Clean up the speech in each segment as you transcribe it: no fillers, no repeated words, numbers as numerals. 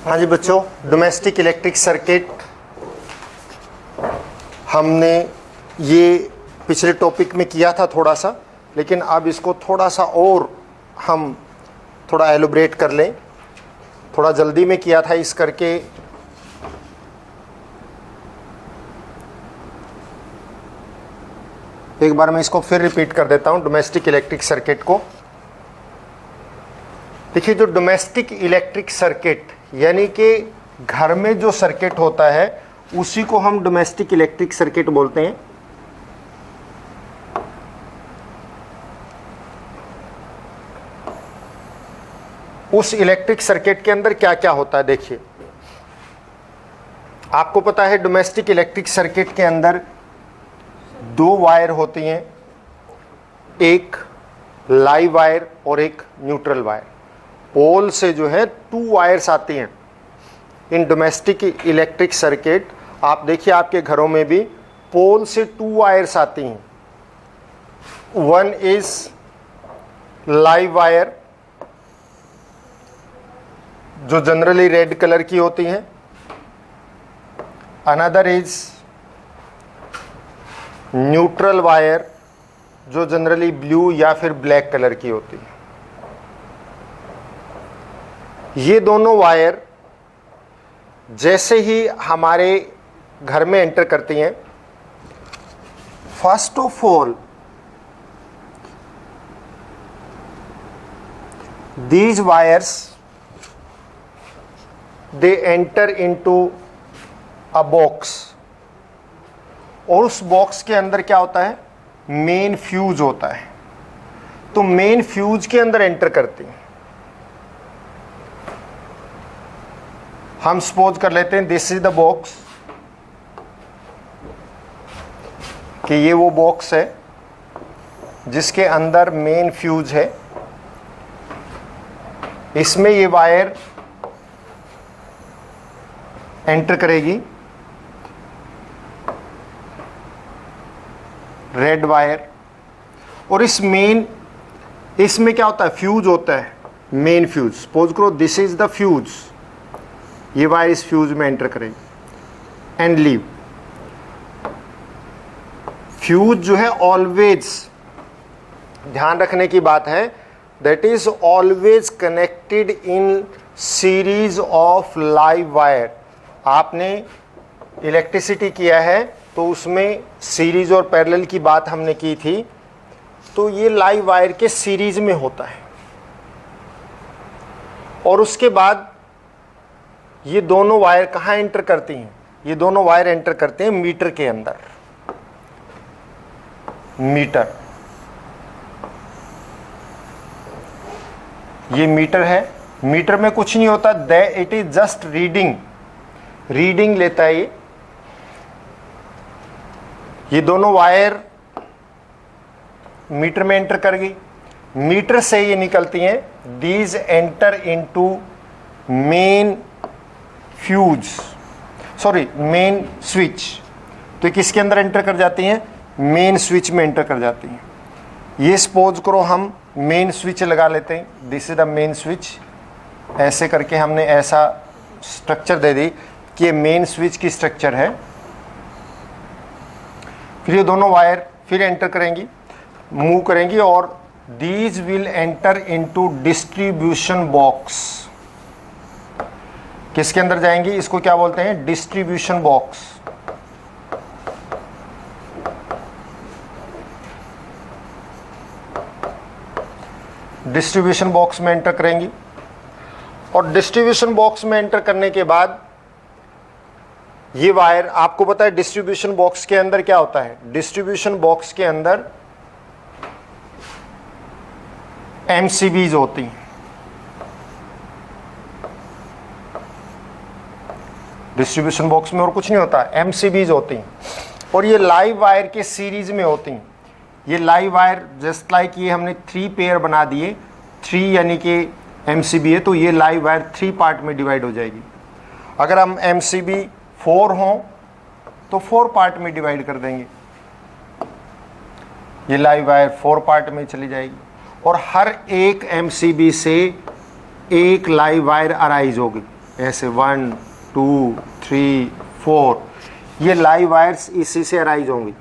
हाँ जी बच्चों, domestic electric circuit हमने ये पिछले टॉपिक में किया था थोड़ा सा, लेकिन अब इसको थोड़ा सा और हम थोड़ा एलोब्रेट कर लें। थोड़ा जल्दी में किया था इस करके एक बार मैं इसको फिर रिपीट कर देता हूँ डोमेस्टिक इलेक्ट्रिक सर्किट को। देखिए, जो डोमेस्टिक इलेक्ट्रिक सर्किट यानी कि घर में जो सर्किट होता है उसी को हम डोमेस्टिक इलेक्ट्रिक सर्किट बोलते हैं। उस इलेक्ट्रिक सर्किट के अंदर क्या क्या होता है, देखिए आपको पता है डोमेस्टिक इलेक्ट्रिक सर्किट के अंदर दो वायर होती हैं, एक लाइव वायर और एक न्यूट्रल वायर। पोल से जो है टू वायर्स आती हैं इन डोमेस्टिक इलेक्ट्रिक सर्किट। आप देखिए आपके घरों में भी पोल से टू वायर्स आती हैं। वन इज लाइव वायर जो जनरली रेड कलर की होती हैं, अनदर इज न्यूट्रल वायर जो जनरली ब्लू या फिर ब्लैक कलर की होती है। ये दोनों वायर जैसे ही हमारे घर में एंटर करती हैं, first of all these wires they enter into a box, और उस बॉक्स के अंदर क्या होता है, मेन फ्यूज होता है। तो मेन फ्यूज के अंदर एंटर करती हैं। हम सपोज कर लेते हैं दिस इज द बॉक्स, कि ये वो बॉक्स है जिसके अंदर मेन फ्यूज है। इसमें ये वायर एंटर करेगी, रेड वायर, और इसमें क्या होता है, फ्यूज होता है, मेन फ्यूज। सपोज करो दिस इज द फ्यूज, ये वायर इस फ्यूज में एंटर करेगी एंड लीव। फ्यूज जो है ऑलवेज, ध्यान रखने की बात है, that is always connected in series of live wire. आपने इलेक्ट्रिसिटी किया है तो उसमें सीरीज और पैरेलल की बात हमने की थी, तो ये लाइव वायर के सीरीज में होता है। और उसके बाद ये दोनों वायर कहाँ एंटर करती हैं, ये दोनों वायर एंटर करते हैं मीटर के अंदर। मीटर, ये मीटर है। मीटर में कुछ नहीं होता, इट इज जस्ट रीडिंग लेता है। ये दोनों वायर मीटर में एंटर कर गई, मीटर से ये निकलती हैं, these enter into main main switch. तो किसके अंदर एंटर कर जाती हैं, मेन स्विच में एंटर कर जाती हैं। ये सपोज करो हम मेन स्विच लगा लेते हैं, this is the main switch. ऐसे करके हमने ऐसा स्ट्रक्चर दे दी कि ये मेन स्विच की स्ट्रक्चर है। फिर ये दोनों वायर फिर एंटर करेंगी, मूव करेंगी, और these will enter into distribution box. किसके अंदर जाएंगी, इसको क्या बोलते हैं, डिस्ट्रीब्यूशन बॉक्स। डिस्ट्रीब्यूशन बॉक्स में एंटर करेंगी, और डिस्ट्रीब्यूशन बॉक्स में एंटर करने के बाद ये वायर, आपको पता है डिस्ट्रीब्यूशन बॉक्स के अंदर क्या होता है, डिस्ट्रीब्यूशन बॉक्स के अंदर एमसीबीज होती हैं। डिस्ट्रीब्यूशन बॉक्स में और कुछ नहीं होता, एमसीबीज होती हैं, और ये लाइव वायर के सीरीज में होती हैं। ये लाइव वायर जस्ट लाइक ये हमने 3 पेयर बना दिए, 3 यानी कि एमसीबी है, तो ये लाइव वायर 3 पार्ट में डिवाइड हो जाएगी। अगर हम एमसीबी 4 हों तो 4 पार्ट में डिवाइड कर देंगे, ये लाइव वायर 4 पार्ट में चली जाएगी, और हर एक एमसीबी से एक लाइव वायर अराइज होगी। ऐसे 1 2 3 4, ये लाइव वायर्स इसी से अराइज होंगी।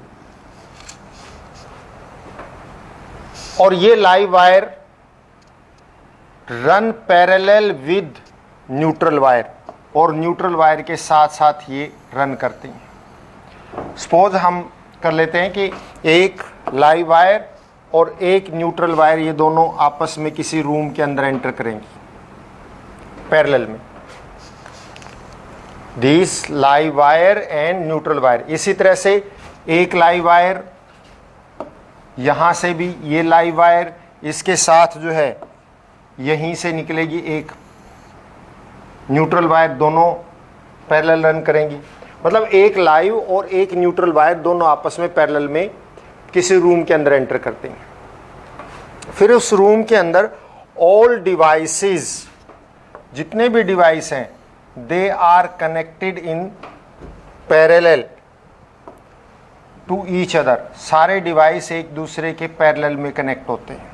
और ये live wire run parallel with neutral wire, और न्यूट्रल वायर के साथ साथ ये रन करती हैं। सपोज हम कर लेते हैं कि एक लाइव वायर और एक न्यूट्रल वायर, ये दोनों आपस में किसी रूम के अंदर एंटर करेंगी पैरेलल में, this live wire and neutral wire. इसी तरह से एक लाइव वायर, यहां से भी ये लाइव वायर इसके साथ जो है यहीं से निकलेगी एक न्यूट्रल वायर, दोनों पैरेलल रन करेंगी। मतलब एक लाइव और एक न्यूट्रल वायर दोनों आपस में पैरेलल में किसी रूम के अंदर एंटर करते हैं। फिर उस रूम के अंदर ऑल डिवाइसेस, जितने भी डिवाइस हैं, they are connected in parallel to each other. सारे डिवाइस एक दूसरे के पैरेलल में कनेक्ट होते हैं।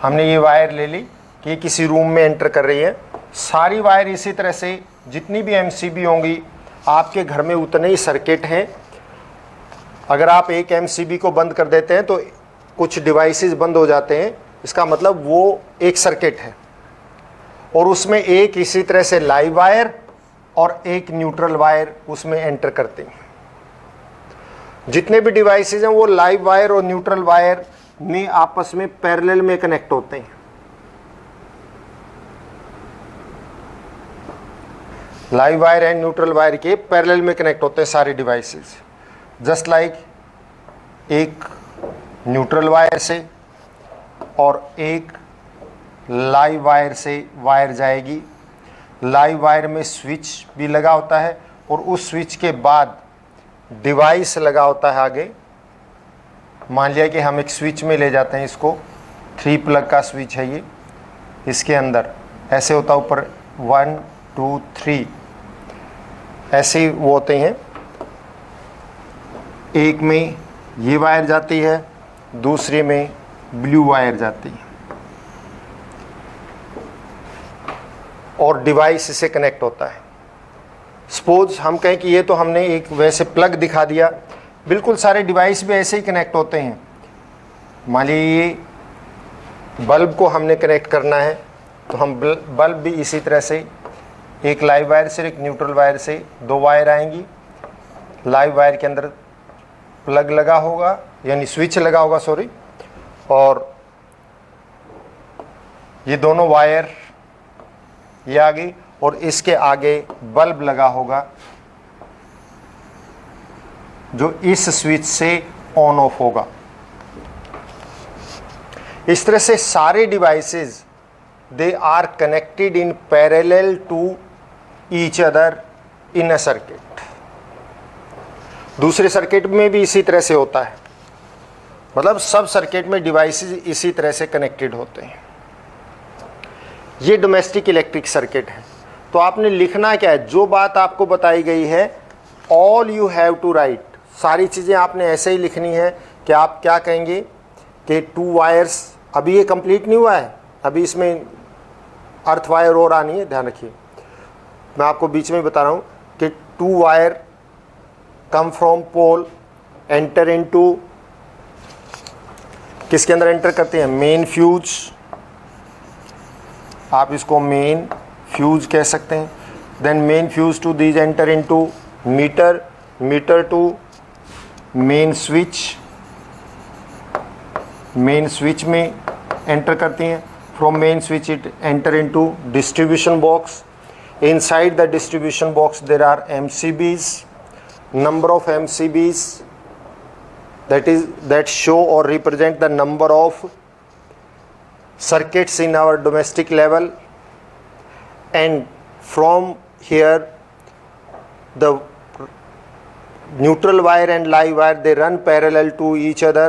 हमने ये वायर ले ली कि ये किसी रूम में एंटर कर रही है। सारी वायर इसी तरह से, जितनी भी एमसीबी होंगी आपके घर में उतने ही सर्किट हैं। अगर आप एक एमसीबी को बंद कर देते हैं तो कुछ डिवाइसेस बंद हो जाते हैं, इसका मतलब वो एक सर्किट है। और उसमें एक इसी तरह से लाइव वायर और एक न्यूट्रल वायर उसमें एंटर करते हैं। जितने भी डिवाइसेस हैं वो लाइव वायर और न्यूट्रल वायर में आपस में पैरेलल में कनेक्ट होते हैं। Live wire and neutral wire के पैरेलल में कनेक्ट होते हैं सारे डिवाइसेस। जस्ट लाइक एक न्यूट्रल वायर से और एक लाइव वायर से वायर जाएगी। लाइव वायर में स्विच भी लगा होता है और उस स्विच के बाद डिवाइस लगा होता है आगे। मान लिया कि हम एक स्विच में ले जाते हैं इसको, 3 प्लग का स्विच है ये, इसके अंदर ऐसे होता है ऊपर 1 2 3 ऐसे ही वो होते हैं। एक में ये वायर जाती है, दूसरे में ब्लू वायर जाती है और डिवाइस से कनेक्ट होता है। सपोज हम कहें कि ये तो हमने एक वैसे प्लग दिखा दिया, बिल्कुल सारे डिवाइस भी ऐसे ही कनेक्ट होते हैं। मान लीजिए ये बल्ब को हमने कनेक्ट करना है तो हम बल्ब भी इसी तरह से एक लाइव वायर से एक न्यूट्रल वायर से 2 वायर आएंगी। लाइव वायर के अंदर प्लग लगा होगा, यानी स्विच लगा होगा सॉरी, और ये दोनों वायर ये आ गई और इसके आगे बल्ब लगा होगा जो इस स्विच से ऑन ऑफ होगा। इस तरह से सारे devices they are connected in parallel to each other in a circuit. दूसरे सर्किट में भी इसी तरह से होता है, मतलब सब सर्किट में डिवाइसेस इसी तरह से कनेक्टेड होते हैं। ये डोमेस्टिक इलेक्ट्रिक सर्किट है। तो आपने लिखना क्या है, जो बात आपको बताई गई है all you have to write, सारी चीज़ें आपने ऐसे ही लिखनी है कि आप क्या कहेंगे कि 2 वायर्स, अभी ये कंप्लीट नहीं हुआ है, अभी इसमें अर्थ वायर और आनी है, ध्यान रखिए। मैं आपको बीच में बता रहा हूँ कि 2 wire come from pole enter into, किसके अंदर एंटर करते हैं, मेन फ्यूज। आप इसको मेन फ्यूज कह सकते हैं। Then main fuse to these enter into meter, meter to main switch, main switch में एंटर करती हैं। From main switch it enter into distribution box. Inside the distribution box there are MCBs, number of MCBs that show or represent the number of circuits in our domestic level. And from here the neutral wire and live wire, they run parallel to each other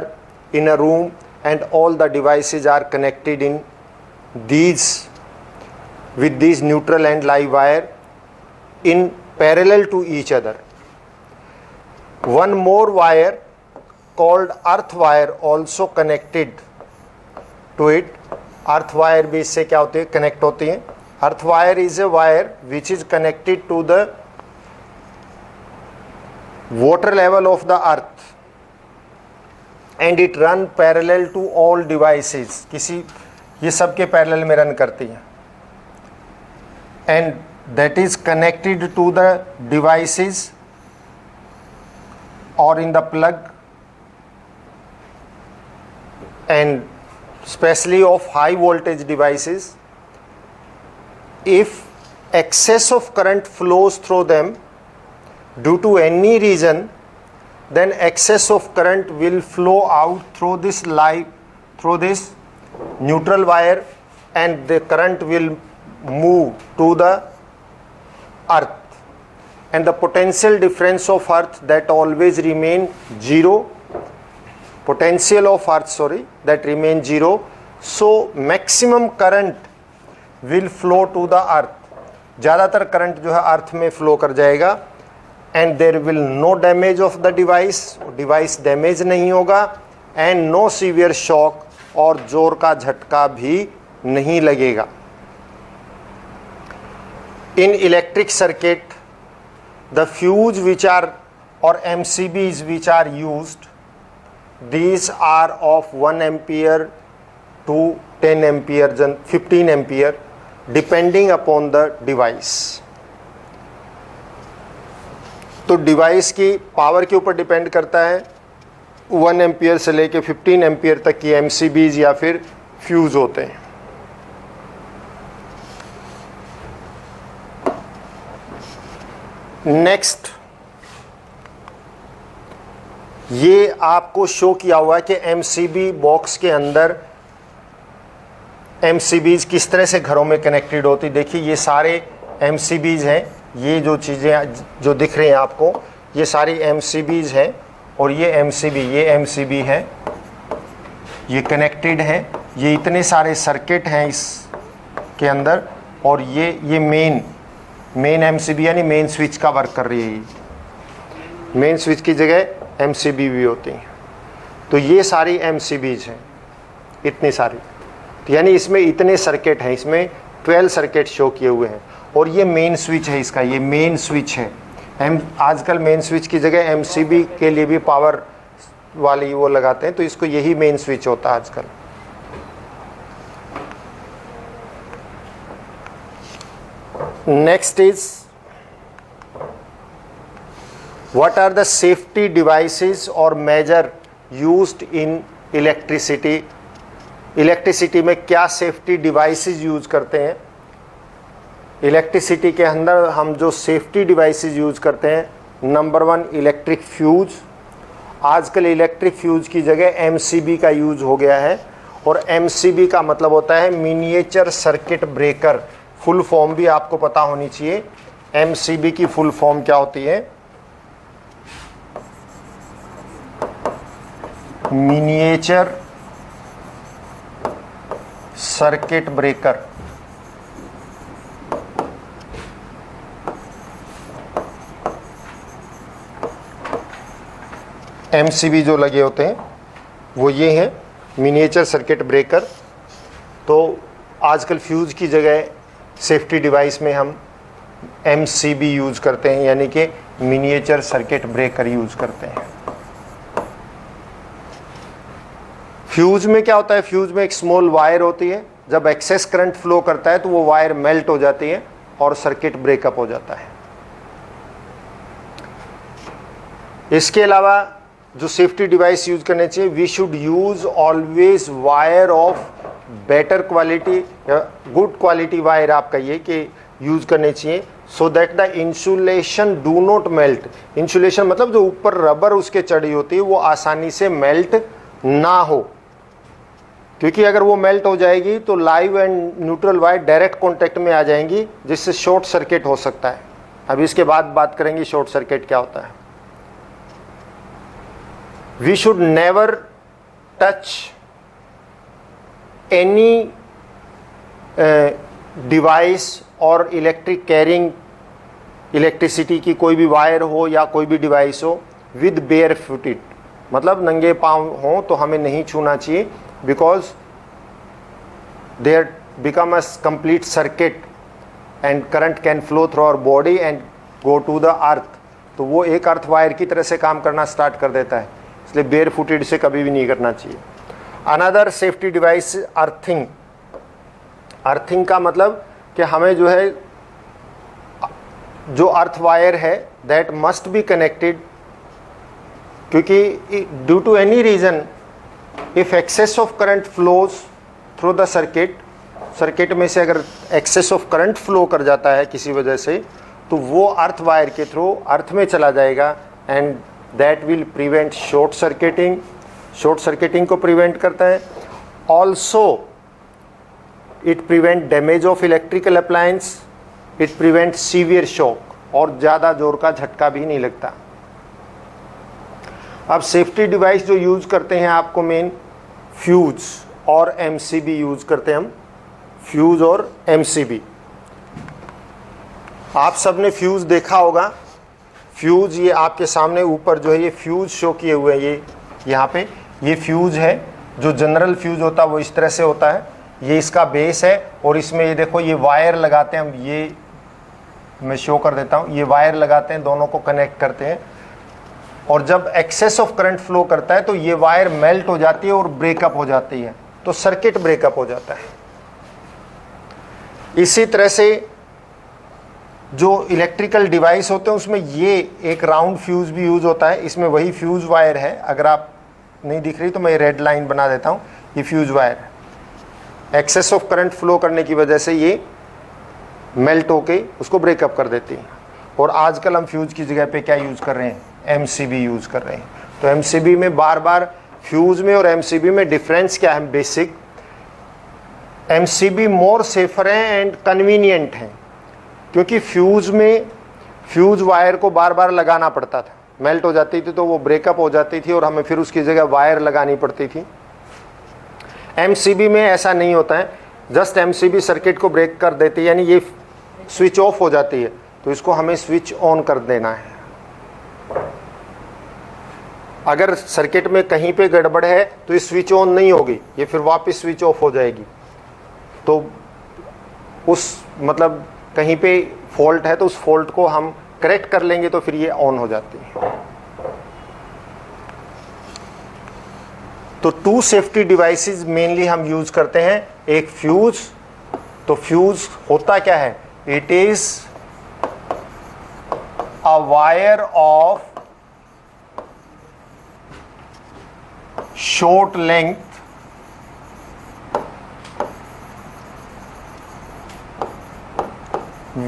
in a room, and all the devices are connected in these with these neutral and live wire in parallel to each other. One more wire called earth wire also connected to it. Earth wire भी इससे क्या होती है, connect होती हैं। earth wire is a wire which is connected to the water level of the earth and it run parallel to all devices, किसी ये सब के पैरेलल में रन करती है, and that is connected to the devices or in the plug, and especially of high voltage devices. If excess of current flows through them due to any reason, then excess of current will flow out through this neutral wire and the current will move to the earth, and the potential difference of earth that always remain zero, potential of earth that remain zero, so maximum current will flow to the earth, ज़्यादातर current जो है अर्थ में flow कर जाएगा, and there will no damage of the device damage नहीं होगा, and no severe shock और जोर का झटका भी नहीं लगेगा. In electric circuit, the fuse which are or MCBs which are used, these are of 1 ampere to 10 ampere, 15 ampere, depending upon the device. तो डिवाइस की पावर के ऊपर डिपेंड करता है. 1 एम्पियर से लेके 15 एम्पियर तक की एमसीबीज या फिर फ्यूज होते हैं. नेक्स्ट, ये आपको शो किया हुआ है कि एमसीबी बॉक्स के अंदर एमसीबीज किस तरह से घरों में कनेक्टेड होती. देखिए ये सारे एमसीबीज हैं, ये जो चीज़ें जो दिख रही हैं आपको, ये सारी एमसीबीज हैं, और ये एमसीबी है, ये कनेक्टेड हैं, ये इतने सारे सर्किट हैं इसके अंदर, और ये मेन एमसीबी यानी मेन स्विच का वर्क कर रही है. ये मेन स्विच की जगह एमसीबी भी होती हैं. तो ये सारी एमसीबीज हैं, इतनी सारी. तो यानी इसमें इतने सर्किट हैं, इसमें 12 सर्किट शो किए हुए हैं, और ये मेन स्विच है इसका, ये मेन स्विच है. आजकल मेन स्विच की जगह एमसीबी के लिए भी पावर वाली वो लगाते हैं, तो इसको यही मेन स्विच होता है आजकल. Next is what are the safety devices और measure used in electricity. Electricity में क्या सेफ्टी डिवाइसेस यूज करते हैं. इलेक्ट्रिसिटी के अंदर हम जो सेफ्टी डिवाइसेस यूज करते हैं, नंबर 1 इलेक्ट्रिक फ्यूज. आजकल इलेक्ट्रिक फ्यूज की जगह एमसीबी का यूज हो गया है, और एमसीबी का मतलब होता है miniature circuit breaker. Full form भी आपको पता होनी चाहिए. एमसीबी की फुल फॉर्म क्या होती है? Miniature circuit breaker. एमसीबी जो लगे होते हैं वो ये हैं, मिनिएचर सर्किट ब्रेकर. तो आजकल फ्यूज की जगह सेफ्टी डिवाइस में हम एमसीबी यूज करते हैं, यानी कि मिनिएचर सर्किट ब्रेकर यूज करते हैं. फ्यूज में क्या होता है? फ्यूज में एक स्मॉल वायर होती है, जब एक्सेस करंट फ्लो करता है तो वो वायर मेल्ट हो जाती है और सर्किट ब्रेकअप हो जाता है. इसके अलावा जो सेफ्टी डिवाइस यूज करने चाहिए, we should use always wire of better quality, good quality wire आप कहिए कि यूज करने चाहिए, so that the insulation do not melt. Insulation मतलब जो ऊपर रबर उसके चढ़ी होती है वो आसानी से मेल्ट ना हो, क्योंकि अगर वो मेल्ट हो जाएगी तो live and neutral wire direct contact में आ जाएंगी, जिससे शॉर्ट सर्किट हो सकता है. अब इसके बाद बात करेंगे शॉर्ट सर्किट क्या होता है. We should never touch any device और इलेक्ट्रिक कैरिंग, इलेक्ट्रिसिटी की कोई भी वायर हो या कोई भी डिवाइस हो, विद बेयर फुटेड, मतलब नंगे पाँव हो तो हमें नहीं छूना चाहिए, because there become a complete circuit and current can flow through our body and go to the earth, तो वो एक अर्थ वायर की तरह से काम करना स्टार्ट कर देता है, इसलिए बेयर फुटेड से कभी भी नहीं करना चाहिए। Another safety device earthing. Earthing का मतलब कि हमें जो है जो अर्थ वायर है दैट मस्ट बी कनेक्टेड, क्योंकि due to any reason if excess of current flows through the circuit, circuit में से अगर एक्सेस ऑफ करंट फ्लो कर जाता है किसी वजह से, तो वो अर्थ वायर के थ्रू अर्थ में चला जाएगा and that will prevent short circuiting, short circuiting को प्रिवेंट करता है। Also it prevent damage of electrical appliance, it prevent severe shock, और ज़्यादा जोर का झटका भी नहीं लगता। अब सेफ्टी डिवाइस जो यूज़ करते हैं आपको मेन फ्यूज और एमसीबी यूज़ करते हैं हम, फ्यूज और एमसीबी। आप सब ने फ्यूज देखा होगा। फ्यूज ये आपके सामने ऊपर जो है ये फ्यूज शो किए हुए हैं, ये यहाँ पे ये फ्यूज है। जो जनरल फ्यूज होता है वो इस तरह से होता है, ये इसका बेस है, और इसमें ये देखो ये वायर लगाते हैं हम, ये मैं शो कर देता हूँ, ये वायर लगाते हैं, दोनों को कनेक्ट करते हैं, और जब एक्सेस ऑफ करंट फ्लो करता है तो ये वायर मेल्ट हो जाती है और ब्रेकअप हो जाती है, तो सर्किट ब्रेकअप हो जाता है। इसी तरह से जो इलेक्ट्रिकल डिवाइस होते हैं उसमें ये एक राउंड फ्यूज भी यूज होता है, इसमें वही फ्यूज वायर है। अगर आप नहीं दिख रही तो मैं रेड लाइन बना देता हूँ, ये फ्यूज वायर है। एक्सेस ऑफ करंट फ्लो करने की वजह से ये मेल्ट होके उसको ब्रेकअप कर देती है। और आजकल हम फ्यूज की जगह पे क्या यूज़ कर रहे हैं, एमसीबी यूज़ कर रहे हैं। तो एमसीबी में बार बार फ्यूज में और एमसीबी में डिफरेंस क्या है, बेसिक एमसीबी मोर सेफर है एंड कन्वीनियंट है, क्योंकि फ्यूज में फ्यूज वायर को बार बार लगाना पड़ता था, मेल्ट हो जाती थी तो वो ब्रेकअप हो जाती थी और हमें फिर उसकी जगह वायर लगानी पड़ती थी। एमसीबी में ऐसा नहीं होता है, जस्ट एमसीबी सर्किट को ब्रेक कर देती है, यानी ये स्विच ऑफ हो जाती है तो इसको हमें स्विच ऑन कर देना है। अगर सर्किट में कहीं पे गड़बड़ है तो ये स्विच ऑन नहीं होगी, ये फिर वापस स्विच ऑफ हो जाएगी। तो उस मतलब कहीं पे फॉल्ट है तो उस फॉल्ट को हम करेक्ट कर लेंगे तो फिर ये ऑन हो जाती है। तो टू सेफ्टी डिवाइसेस मेनली हम यूज करते हैं, एक फ्यूज। तो फ्यूज होता क्या है, it is a wire of short length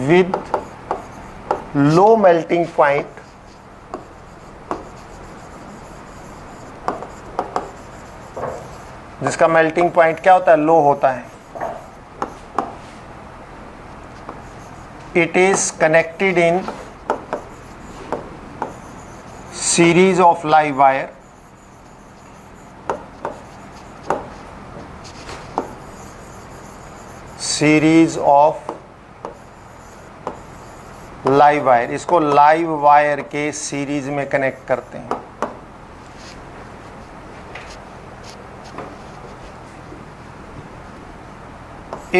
with low melting point जिसका मेल्टिंग पॉइंट क्या होता है, लो होता है। It is connected in series of live wire, series of live wire, इसको लाइव वायर के सीरीज में कनेक्ट करते हैं।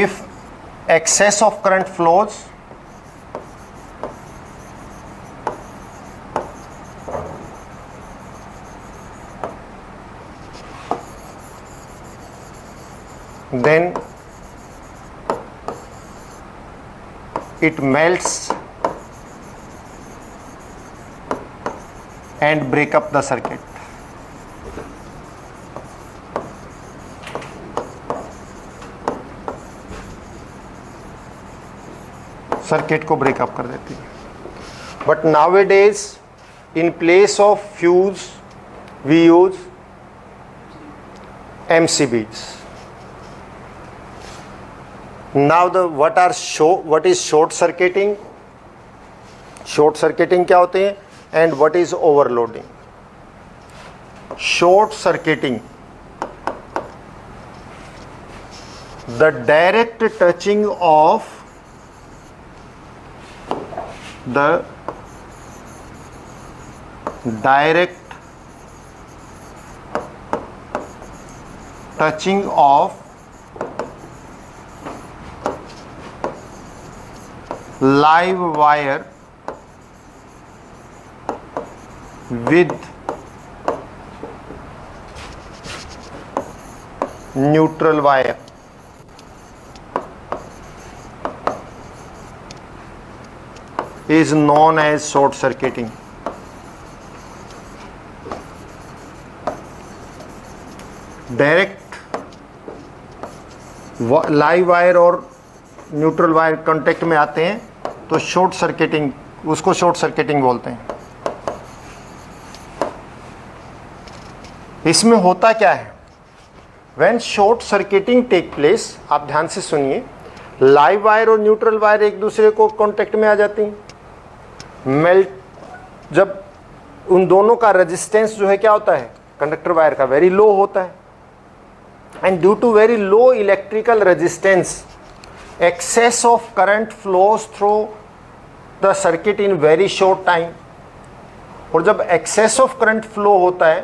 If excess of current flows then it melts and break up the circuit. Circuit को break up कर देती है। But nowadays in place of fuse we use MCBs. Now what is short circuiting? Short circuiting क्या होते हैं and what is overloading? Short circuiting, the direct touching of the direct touching of live wire with neutral wire is known as short circuiting. Direct live wire और neutral wire contact में आते हैं तो short circuiting, उसको short circuiting बोलते हैं। इसमें होता क्या है, when short circuiting take place, आप ध्यान से सुनिए, लाइव वायर और न्यूट्रल वायर एक दूसरे को कांटेक्ट में आ जाती हैं। मेल्ट, जब उन दोनों का रेजिस्टेंस जो है क्या होता है, कंडक्टर वायर का वेरी लो होता है, and due to very low electrical resistance excess of current flows through the circuit in very short time. और जब एक्सेस ऑफ करंट फ्लो होता है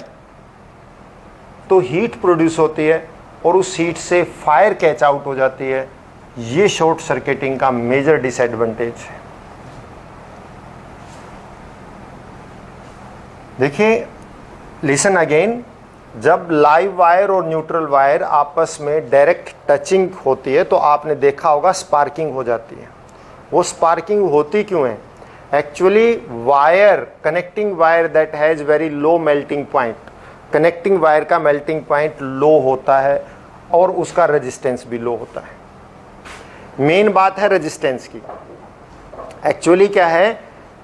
तो हीट प्रोड्यूस होती है और उस हीट से फायर कैच आउट हो जाती है। ये शॉर्ट सर्किटिंग का मेजर डिसएडवांटेज है। देखिए, लिसन अगेन, जब लाइव वायर और न्यूट्रल वायर आपस में डायरेक्ट टचिंग होती है तो आपने देखा होगा स्पार्किंग हो जाती है। वो स्पार्किंग होती क्यों है? Actually wire, connecting wire that has very low melting point, connecting wire का मेल्टिंग पॉइंट लो होता है और उसका रेजिस्टेंस भी लो होता है। मेन बात है रेजिस्टेंस की। एक्चुअली क्या है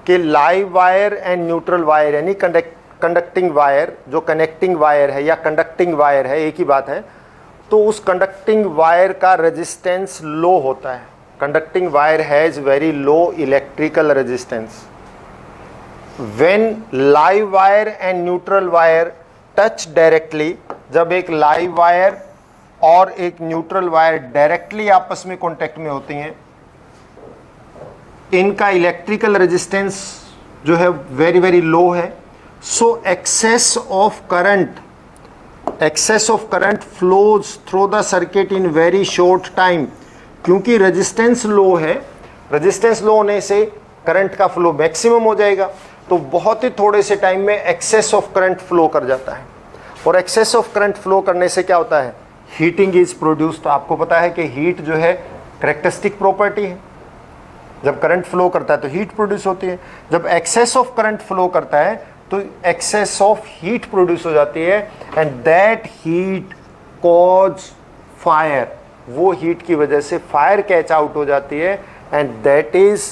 कि live wire and neutral wire यानी कंडक्टिंग वायर, जो कनेक्टिंग वायर है या कंडक्टिंग वायर है, एक ही बात है, तो उस कंडक्टिंग वायर का रेजिस्टेंस लो होता है। Conducting wire has very low electrical resistance. When live wire and neutral wire touch directly, जब एक लाइव वायर और एक न्यूट्रल वायर डायरेक्टली आपस में कॉन्टेक्ट में होती हैं, इनका इलेक्ट्रिकल रेजिस्टेंस जो है वेरी वेरी लो है। So excess of current flows through the circuit in very short time. क्योंकि रेजिस्टेंस लो है, रेजिस्टेंस लो होने से करंट का फ्लो मैक्सिमम हो जाएगा, तो बहुत ही थोड़े से टाइम में एक्सेस ऑफ करंट फ्लो कर जाता है। और एक्सेस ऑफ करंट फ्लो करने से क्या होता है, हीटिंग इज प्रोड्यूस्ड। आपको पता है कि हीट जो है कैरेक्टरिस्टिक प्रॉपर्टी है। जब करंट फ्लो करता है तो हीट प्रोड्यूस होती है। जब एक्सेस ऑफ करंट फ्लो करता है तो एक्सेस ऑफ हीट प्रोड्यूस हो जाती है, and that heat cause fire. वो हीट की वजह से फायर कैच आउट हो जाती है, and that is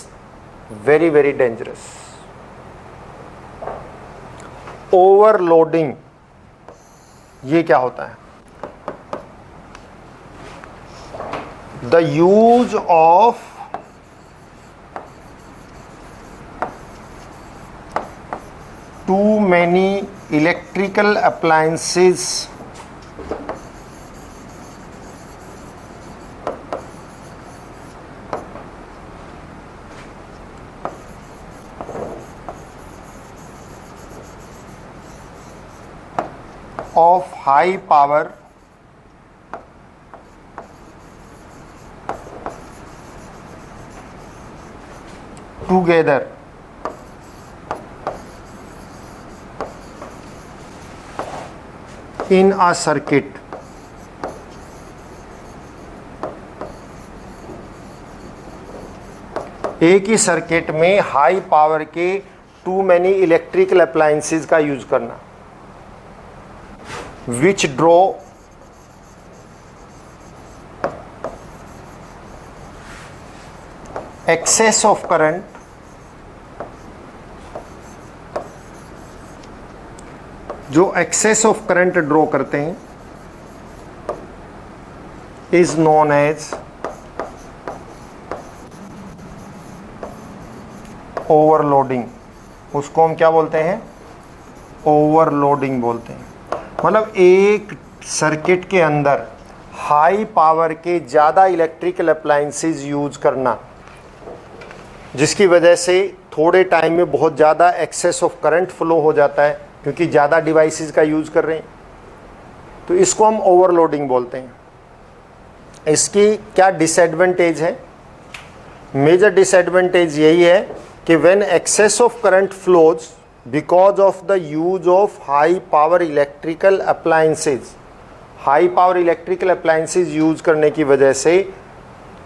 very very dangerous. Overloading, ये क्या होता है? The use of too many electrical appliances of high power together in a circuit एक ही सर्किट में हाई पावर के टू मैनी इलेक्ट्रिकल अप्लायंसेस का यूज करना, विच ड्रॉ एक्सेस ऑफ करंट जो एक्सेस ऑफ करंट ड्रॉ करते हैं इज नोन एज ओवरलोडिंग। उसको हम क्या बोलते हैं? ओवरलोडिंग बोलते हैं। मतलब एक सर्किट के अंदर हाई पावर के ज़्यादा इलेक्ट्रिकल अप्लायंसेस यूज करना, जिसकी वजह से थोड़े टाइम में बहुत ज़्यादा एक्सेस ऑफ करंट फ्लो हो जाता है, क्योंकि ज़्यादा डिवाइसेस का यूज़ कर रहे हैं, तो इसको हम ओवरलोडिंग बोलते हैं। इसकी क्या डिसएडवांटेज है? मेजर डिसएडवांटेज यही है कि when excess of current flows because of the use of high power electrical appliances, high power electrical appliances use करने की वजह से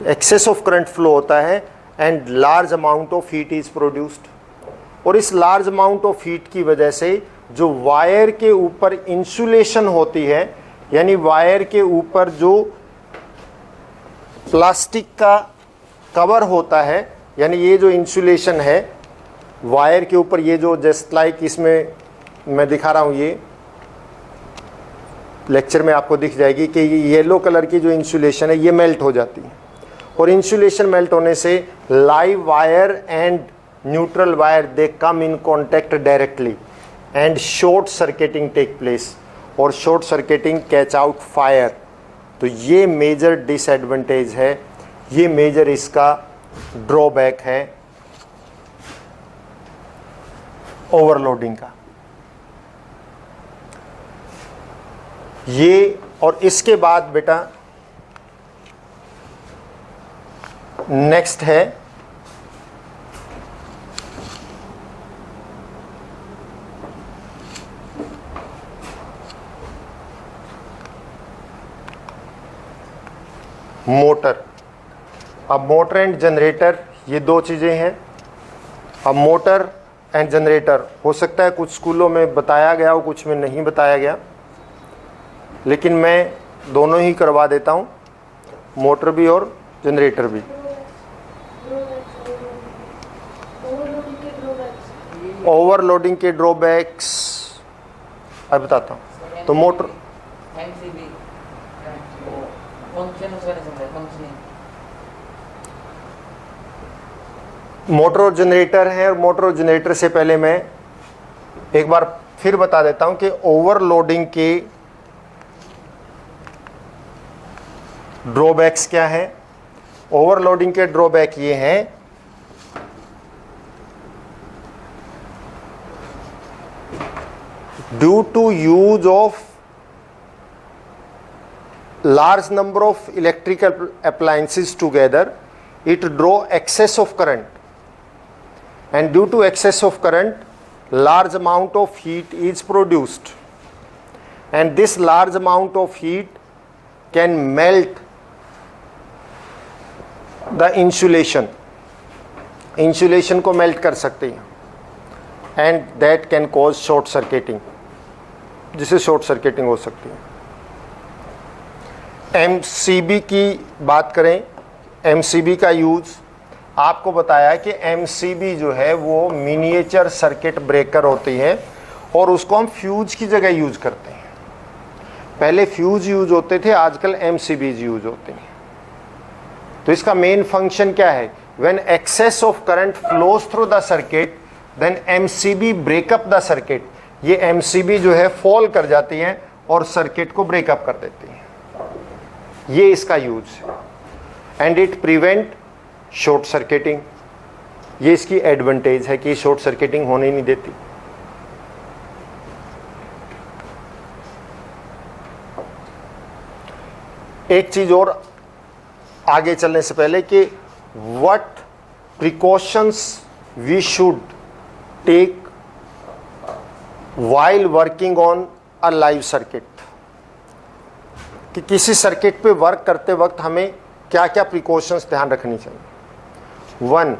एक्सेस ऑफ करंट फ्लो होता है and large amount of heat is produced. और इस लार्ज अमाउंट ऑफ हीट की वजह से जो वायर के ऊपर इंसुलेशन होती है, यानी वायर के ऊपर जो प्लास्टिक का कवर होता है, यानी ये जो इंसुलेशन है वायर के ऊपर, ये जो जस्ट लाइक इसमें मैं दिखा रहा हूँ, ये लेक्चर में आपको दिख जाएगी कि ये येलो कलर की जो इंसुलेशन है ये मेल्ट हो जाती है। और इंसुलेशन मेल्ट होने से live wire and neutral wire they come in contact directly and short circuiting take place, और short circuiting catch out fire. तो ये मेजर डिसएडवांटेज है, ये मेजर इसका ड्रॉबैक है ओवरलोडिंग का। ये और इसके बाद बेटा नेक्स्ट है मोटर। अब मोटर एंड जनरेटर ये दो चीज़ें हैं। अब मोटर एंड जनरेटर हो सकता है कुछ स्कूलों में बताया गया हो, कुछ में नहीं बताया गया, लेकिन मैं दोनों ही करवा देता हूँ, मोटर भी और जनरेटर भी। ओवरलोडिंग के ड्रॉबैक्स अब बताता हूँ। तो मोटर मोटर और जनरेटर है, और मोटर और जनरेटर से पहले मैं एक बार फिर बता देता हूं कि ओवरलोडिंग के ड्रॉबैक्स क्या है। ओवरलोडिंग के ड्रॉबैक ये हैं due to use of large number of electrical appliances together, it draw excess of current, and due to excess of current large amount of heat is produced, and this large amount of heat can melt the insulation, insulation को melt कर सकती है, and that can cause short circuiting, जिससे short circuiting हो सकती है। MCB की बात करें, MCB का यूज़ आपको बताया कि MCB जो है वो मिनिएचर सर्किट ब्रेकर होती है, और उसको हम फ्यूज की जगह यूज़ करते हैं। पहले फ्यूज यूज़ होते थे, आजकल MCBs यूज़ होते हैं। तो इसका मेन फंक्शन क्या है? When excess of current flows through the circuit then MCB break up the circuit. ये MCB जो है फॉल कर जाती हैं और सर्किट को ब्रेकअप कर देती हैं। ये इसका यूज है। And it prevent short circuiting, ये इसकी एडवांटेज है कि शॉर्ट सर्किटिंग होने नहीं देती। एक चीज और आगे चलने से पहले कि what precautions we should take while working on a live circuit, कि किसी सर्किट पे वर्क करते वक्त हमें क्या क्या प्रिकॉशंस ध्यान रखनी चाहिए। 1,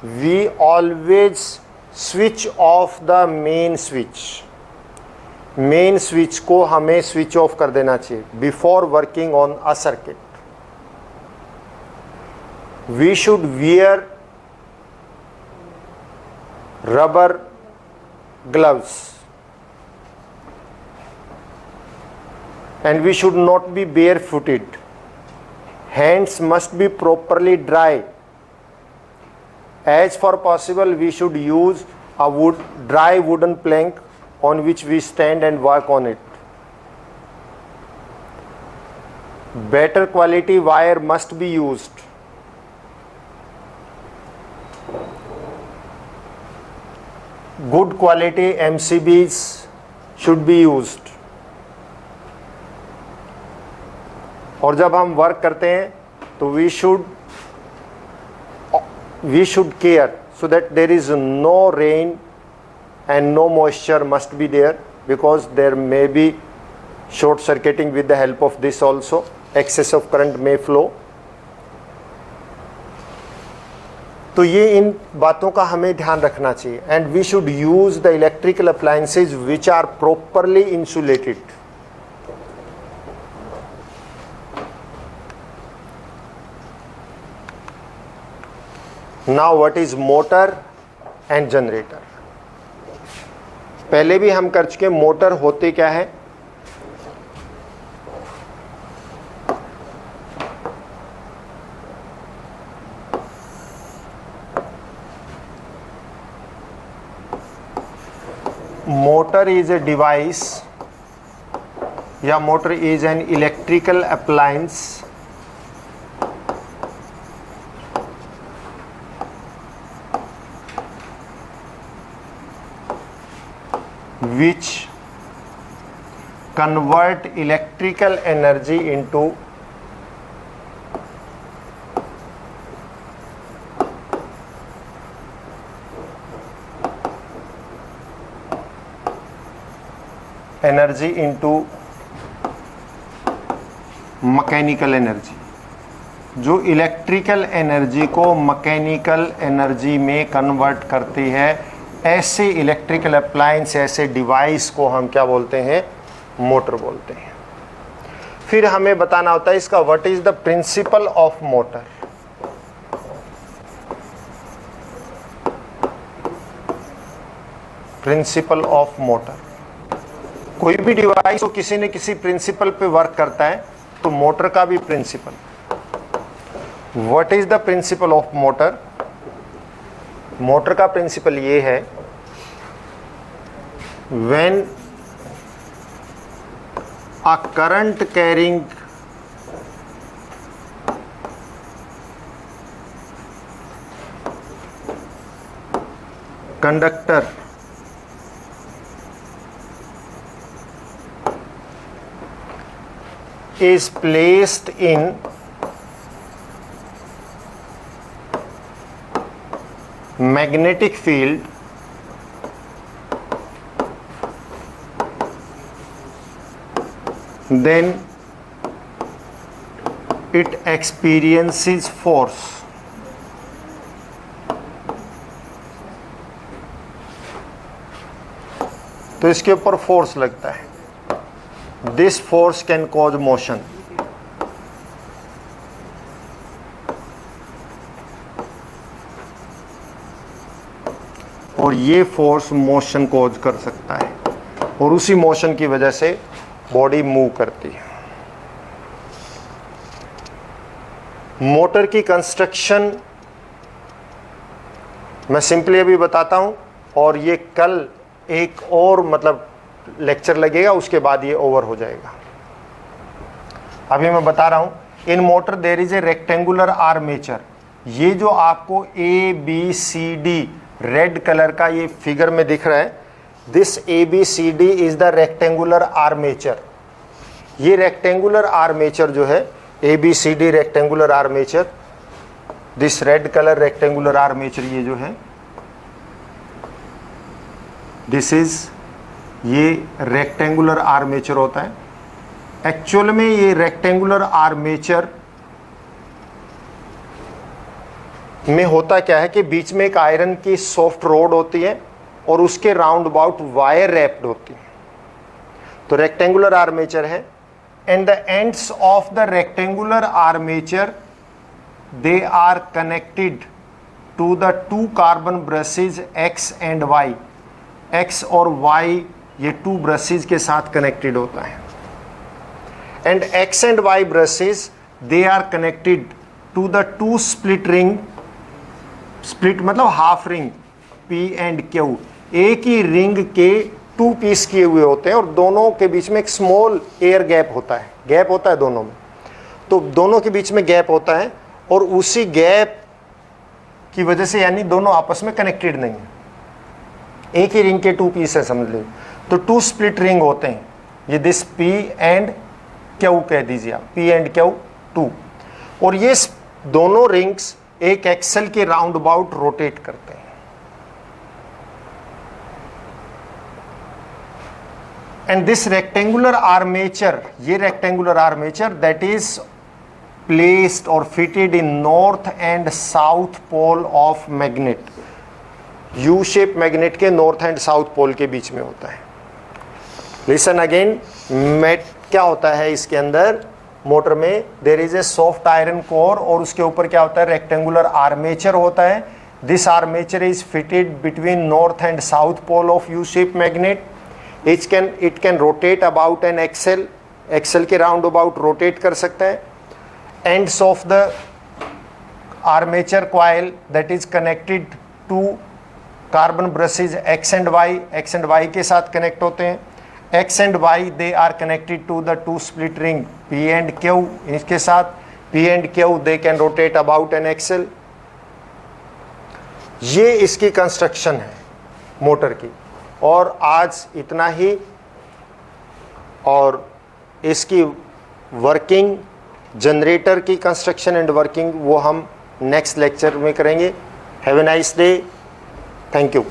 we always switch off the main switch. Main switch को हमें स्विच ऑफ कर देना चाहिए before working on a circuit. We should wear rubber gloves, and we should not be barefooted. Hands must be properly dry. As far possible we should use a dry wooden plank on which we stand and work on it. Better quality wire must be used. Good quality MCBs should be used. और जब हम work करते हैं तो we should we should care so that there is no rain and no moisture must be there, because there may be short circuiting with the help of this also, excess of current may flow. तो ये इन बातों का हमें ध्यान रखना चाहिए. And we should use the electrical appliances which are properly insulated. Now what is motor and generator. पहले भी हम कर चुके. मोटर होते क्या है? मोटर इज ए डिवाइस या motor is an electrical appliance which convert electrical energy into mechanical energy. जो इलेक्ट्रिकल एनर्जी को मैकेनिकल एनर्जी में कन्वर्ट करती है, ऐसे इलेक्ट्रिकल अप्लायंस, ऐसे डिवाइस को हम क्या बोलते हैं? मोटर बोलते हैं. फिर हमें बताना होता है इसका what is the principle of motor. Principal of motor. कोई भी डिवाइस हो किसी न किसी प्रिंसिपल पे वर्क करता है, तो मोटर का भी principle. What is the principle of motor. Motor का प्रिंसिपल ये है, when a current carrying conductor is placed in magnetic field, then it experiences force. तो इसके ऊपर फोर्स लगता है. This force can cause motion. और ये फोर्स मोशन कॉज कर सकता है, और उसी मोशन की वजह से बॉडी मूव करती है. मोटर की कंस्ट्रक्शन मैं सिंपली अभी बताता हूं, और ये कल एक और मतलब लेक्चर लगेगा, उसके बाद ये ओवर हो जाएगा. अभी मैं बता रहा हूं. In motor there is a rectangular armature. ये जो आपको ABCD रेड कलर का ये फिगर में दिख रहा है, this ABCD is the rectangular armature. ये रेक्टेंगुलर आर्मेचर जो है, ABCD rectangular armature, this red colour rectangular armature, ये जो है दिस इज, ये रेक्टेंगुलर आर्मेचर होता है. एक्चुअल में ये रेक्टेंगुलर आर्मेचर में होता क्या है कि बीच में एक आयरन की सॉफ्ट रोड होती है और उसके राउंड अबाउट वायर रैप्ड होती है. तो रेक्टेंगुलर आर्मेचर है. And the ends of the rectangular armature they are connected to the two carbon brushes X and Y. X और Y ये टू ब्रशेज के साथ कनेक्टेड होता है. And X and Y brushes they are connected to the two split ring. Split मतलब half ring P and Q. एक ही रिंग के टू पीस किए हुए होते हैं, और दोनों के बीच में एक स्मॉल एयर गैप होता है. गैप होता है दोनों में, तो दोनों के बीच में गैप होता है, और उसी गैप की वजह से यानी दोनों आपस में कनेक्टेड नहीं है. एक ही रिंग के टू पीस है समझ लीजिए. तो टू स्प्लिट रिंग होते हैं. ये दिस P एंड Q कह दीजिए आप, P एंड Q 2. और ये दोनों रिंग्स एक एक्सल के राउंड अबाउट रोटेट करते हैं। एंड दिस रेक्टेंगुलर आर्मेचर, ये rectangular armature that is placed और fitted in north and south pole of magnet, U shape magnet के नॉर्थ एंड साउथ पोल के बीच में होता है। लिसन अगेन, क्या होता है इसके अंदर मोटर में, there is a soft iron core और उसके ऊपर क्या होता है, रेक्टेंगुलर आर्मेचर होता है। This armature is fitted between north and south pole of U shape magnet. It can rotate about an axle, axle के राउंड अबाउट रोटेट कर सकता है। Ends of the armature coil that is connected to carbon brushes X and Y के साथ connect होते हैं। X and Y they are connected to the two split ring P and Q, इसके साथ P and Q they can rotate about an axle. ये इसकी construction है motor की, और आज इतना ही। और इसकी वर्किंग, जनरेटर की कंस्ट्रक्शन एंड वर्किंग, वो हम नेक्स्ट लेक्चर में करेंगे। Have a nice day, thank you.